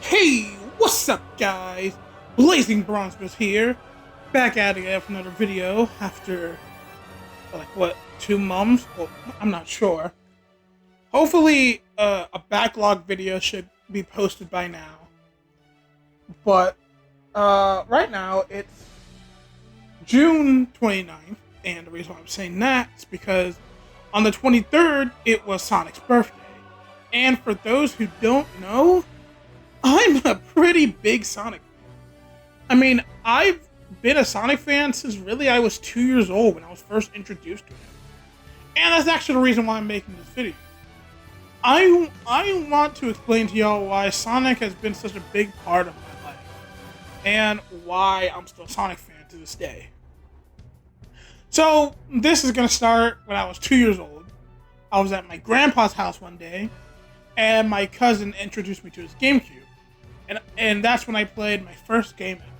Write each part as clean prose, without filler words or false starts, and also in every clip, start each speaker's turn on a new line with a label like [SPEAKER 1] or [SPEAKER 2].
[SPEAKER 1] Hey, what's up, guys? Blazing Bronzebus here, back at it again for another video after, 2 months? Well, I'm not sure. Hopefully, a backlog video should be posted by now. But, right now, it's June 29th, and the reason why I'm saying that is because on the 23rd, it was Sonic's birthday. And for those who don't know, I'm a pretty big Sonic fan. I mean, I've been a Sonic fan since really I was 2 years old when I was first introduced to him. And that's actually the reason why I'm making this video. I want to explain to y'all why Sonic has been such a big part of my life. And why I'm still a Sonic fan to this day. So, this is going to start when I was 2 years old. I was at my grandpa's house one day, and my cousin introduced me to his GameCube. And that's when I played my first game ever.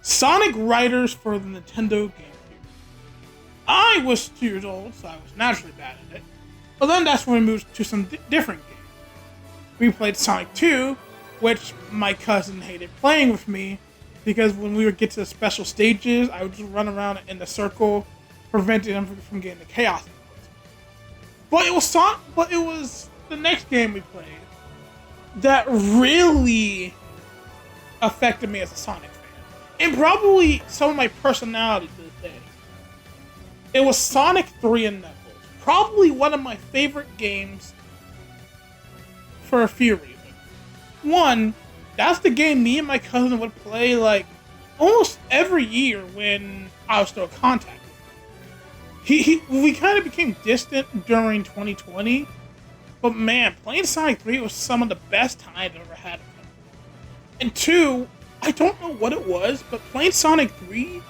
[SPEAKER 1] Sonic Riders for the Nintendo GameCube. I was 2 years old, so I was naturally bad at it. But then that's when we moved to some different games. We played Sonic 2, which my cousin hated playing with me, because when we would get to the special stages, I would just run around in the circle, preventing him from getting the chaos. But it was the next game we played that really affected me as a Sonic fan. And probably some of my personality to this day. It was Sonic 3 and Knuckles. Probably one of my favorite games for a few reasons. One, that's the game me and my cousin would play like almost every year when I was still in contact with him. We kind of became distant during 2020. But man, playing Sonic 3 was some of the best time I've ever had with him. And two, I don't know what it was, but playing Sonic 3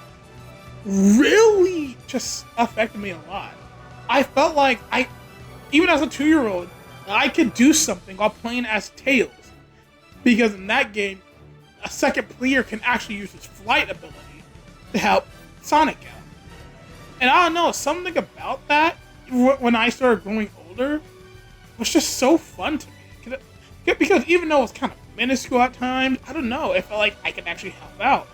[SPEAKER 1] really just affected me a lot. I felt like even as a 2-year-old, I could do something while playing as Tails. Because in that game, a second player can actually use his flight ability to help Sonic out. And I don't know, something about that, when I started growing older, was just so fun to me. Because even though it was kind of minuscule at times, I don't know, it felt like I could actually help out.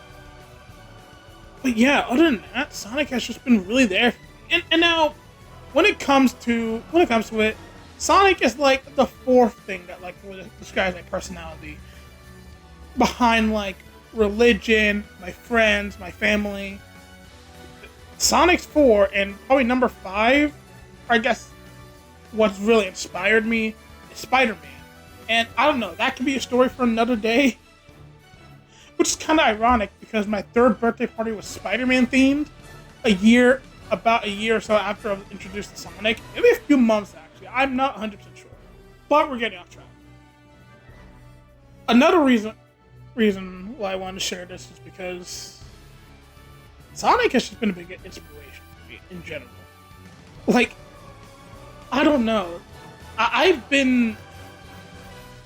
[SPEAKER 1] But yeah, other than that, Sonic has just been really there for me. And now, when it comes to it, Sonic is like the fourth thing that like really describes my personality. Behind like religion, my friends, my family. Sonic's 4, and probably number 5, I guess what's really inspired me is Spider-Man. And I don't know, that could be a story for another day. Which is kind of ironic because my 3rd birthday party was Spider-Man themed. About a year or so after I was introduced to Sonic. Maybe a few months actually, I'm not 100% sure. But we're getting off track. Another reason why I wanted to share this is because Sonic has just been a big inspiration for me in general. Like, I don't know. I've been...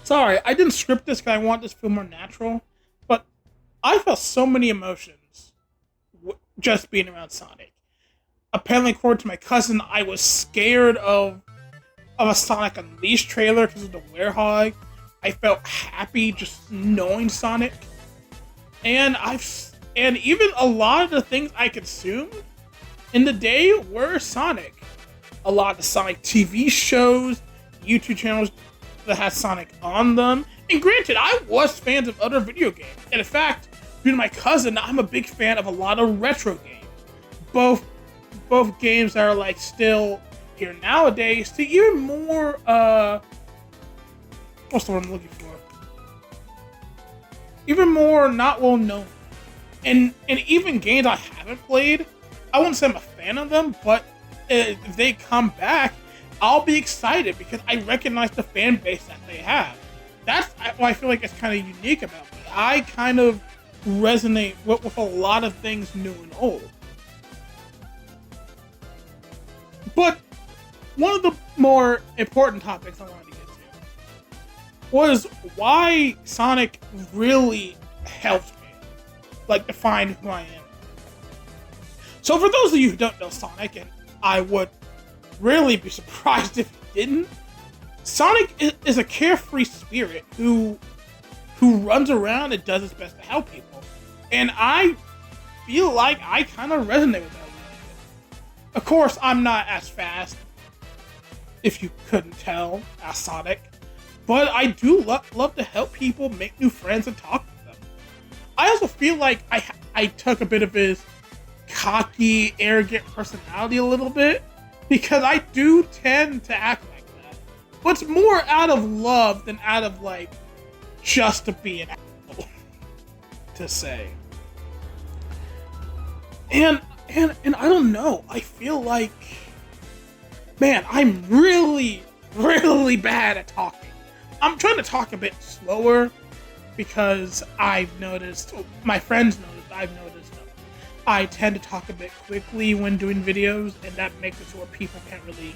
[SPEAKER 1] Sorry, I didn't script this because I want this to feel more natural. But I felt so many emotions just being around Sonic. Apparently, according to my cousin, I was scared of a Sonic Unleashed trailer because of the Werehog. I felt happy just knowing Sonic. And even a lot of the things I consumed in the day were Sonic. A lot of the Sonic TV shows, YouTube channels that had Sonic on them. And granted, I was fans of other video games. And in fact, due to my cousin, I'm a big fan of a lot of retro games. Both games that are like still here nowadays to even more, what's the word I'm looking for? Even more not well known. And even games I haven't played, I wouldn't say I'm a fan of them, but if they come back, I'll be excited because I recognize the fan base that they have. That's what I feel like is kind of unique about me. I kind of resonate with a lot of things new and old. But one of the more important topics I wanted to get to was why Sonic really helped me, like, define who I am. So for those of you who don't know Sonic, and I would really be surprised if you didn't, Sonic is a carefree spirit who who runs around and does his best to help people. And I feel like I kind of resonate with that a little bit. Of course, I'm not as fast, if you couldn't tell, as Sonic. But I do love to help people make new friends and talk with them. I also feel like I took a bit of his cocky, arrogant personality a little bit, because I do tend to act like that. But it's more out of love than out of, like, just to be an asshole, to say. And I don't know, I feel like, man, I'm really, really bad at talking. I'm trying to talk a bit slower because I've noticed, my friends noticed, I've noticed I tend to talk a bit quickly when doing videos, and that makes it so where people can't really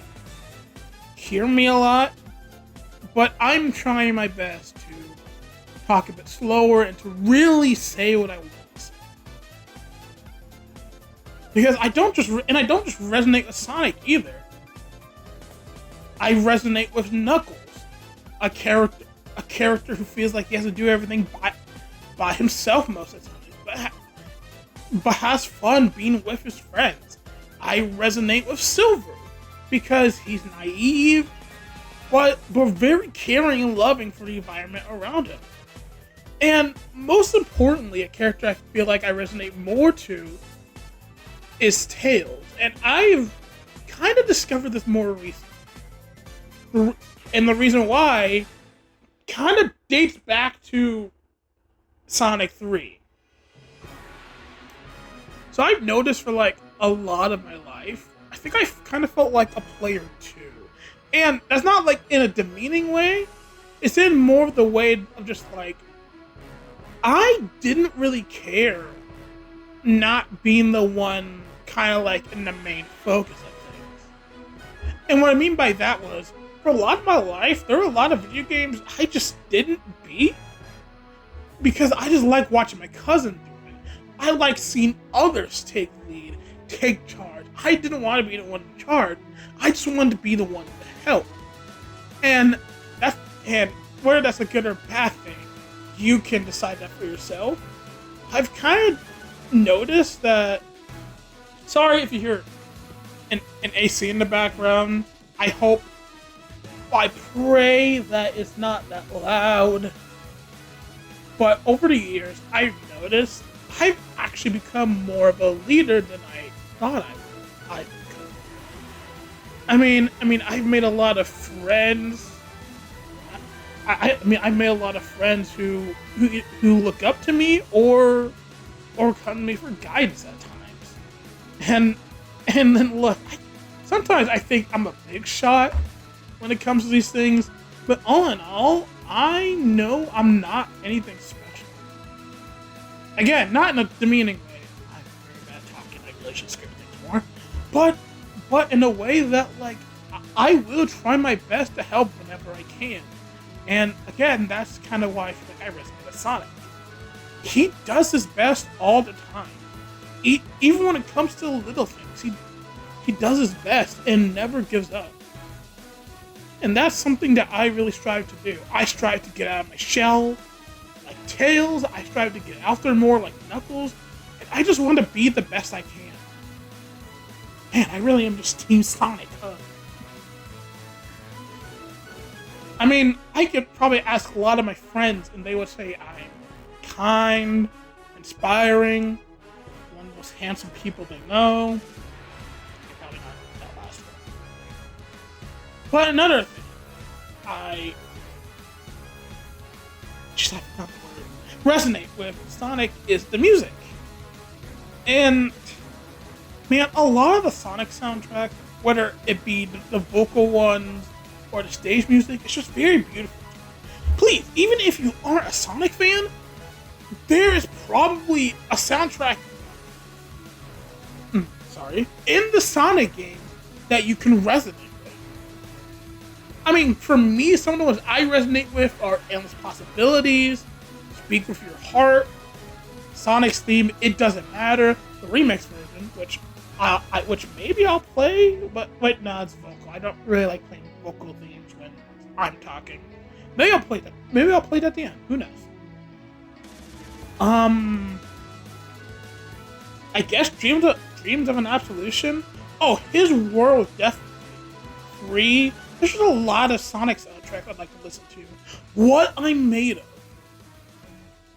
[SPEAKER 1] hear me a lot. But I'm trying my best to talk a bit slower and to really say what I want to say. Because I don't just resonate with Sonic either. I resonate with Knuckles, a character who feels like he has to do everything by himself most of the time, but has fun being with his friends. I resonate with Silver because he's naive, but very caring and loving for the environment around him. And most importantly, a character I feel like I resonate more to is Tails, and I've kind of discovered this more recently. And the reason why kind of dates back to Sonic 3. So I've noticed for like a lot of my life, I think I kind of felt like a player too. And that's not like in a demeaning way. It's in more of the way of just like, I didn't really care not being the one kind of like in the main focus of things. And what I mean by that was, for a lot of my life, there were a lot of video games I just didn't beat because I just like watching my cousin do it. I like seeing others take lead, take charge. I didn't want to be the one in charge. I just wanted to be the one to help. And whether that's a good or bad thing, you can decide that for yourself. I've kind of noticed that. Sorry if you hear an AC in the background. I pray that it's not that loud. But over the years, I've noticed I've actually become more of a leader than I thought I would. I mean, I've made a lot of friends. I've made a lot of friends who look up to me or come to me for guidance at times. And then look, sometimes I think I'm a big shot when it comes to these things, but all in all, I know I'm not anything special. Again, not in a demeaning way. I'm very bad talking. I really should script things more. But in a way that, like, I will try my best to help whenever I can. And again, that's kind of why I feel like I resonate with Sonic. He does his best all the time. Even when it comes to little things, he does his best and never gives up. And that's something that I really strive to do. I strive to get out of my shell, like Tails. I strive to get out there more, like Knuckles. And I just want to be the best I can. Man, I really am just Team Sonic, huh? I mean, I could probably ask a lot of my friends, and they would say I'm kind, inspiring, one of the most handsome people they know. Probably not that last one. But another thing, I resonate with Sonic is the music. And man, a lot of the Sonic soundtrack, whether it be the vocal ones or the stage music, it's just very beautiful. Please, even if you aren't a Sonic fan, there is probably a soundtrack in the Sonic games that you can resonate with. I mean, for me, some of the ones I resonate with are Endless Possibilities, Speak With Your Heart, Sonic's theme, It Doesn't Matter, the remix version, which maybe I'll play, but wait, no, it's vocal. I don't really like playing vocal themes when I'm talking. Maybe I'll play that. Maybe I'll play that at the end. Who knows? Um, I guess Dreams of an Absolution. Oh, his world definitely. 3. There's just a lot of Sonic soundtracks I'd like to listen to. What I'm Made of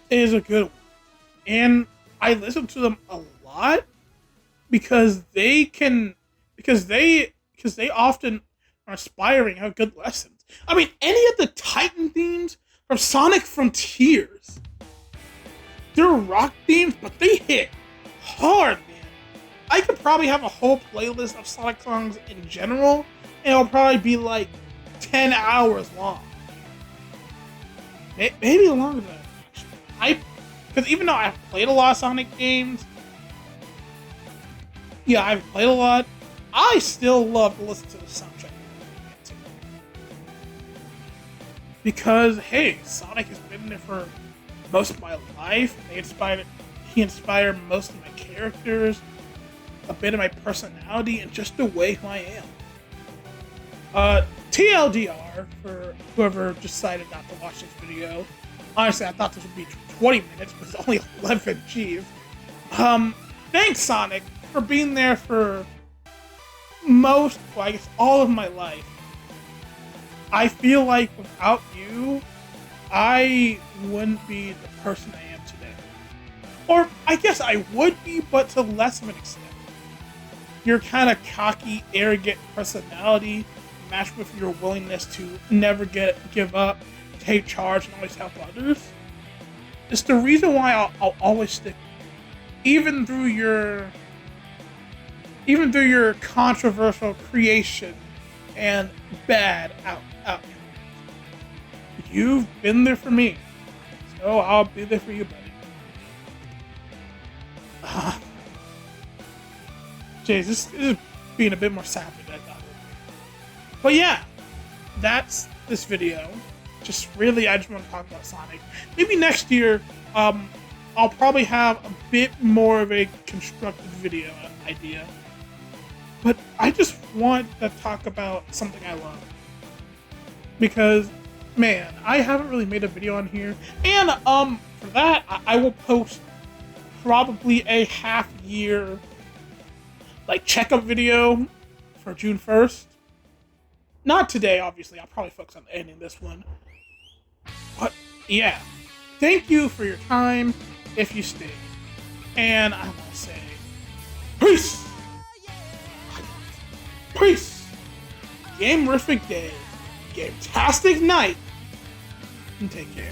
[SPEAKER 1] is a good one, and I listen to them a lot because they often are inspiring, have good lessons. I mean, any of the Titan themes from Sonic Frontiers, they're rock themes, but they hit hard, man. I could probably have a whole playlist of Sonic songs in general, and it'll probably be like 10 hours long. Maybe longer than that. Because even though I've played a lot of Sonic games, yeah, I've played a lot, I still love to listen to the soundtrack. Because, hey, Sonic has been there for most of my life. He inspired most of my characters, a bit of my personality, and just the way who I am. TLDR, for whoever decided not to watch this video. Honestly, I thought this would be 20 minutes, but it's only 11 Gs. Thanks, Sonic, for being there for all of my life. I feel like without you, I wouldn't be the person I am today. Or, I guess I would be, but to less of an extent. Your kind of cocky, arrogant personality matched with your willingness to never give up, take charge, and always help others. It's the reason why I'll always stick with you. Even through your controversial creation and bad outcomes. You've been there for me, so I'll be there for you, buddy. Jeez, this is being a bit more sappy than I thought it would be. But yeah, that's this video. I just want to talk about Sonic. Maybe next year, I'll probably have a bit more of a constructed video idea. But I just want to talk about something I love. Because, man, I haven't really made a video on here. And, for that, I will post probably a half-year checkup video for June 1st. Not today, obviously. I'll probably focus on ending this one. But, yeah. Thank you for your time, if you stayed. And I want to say, peace! Peace! Game-rific day. Game-tastic night. And take care.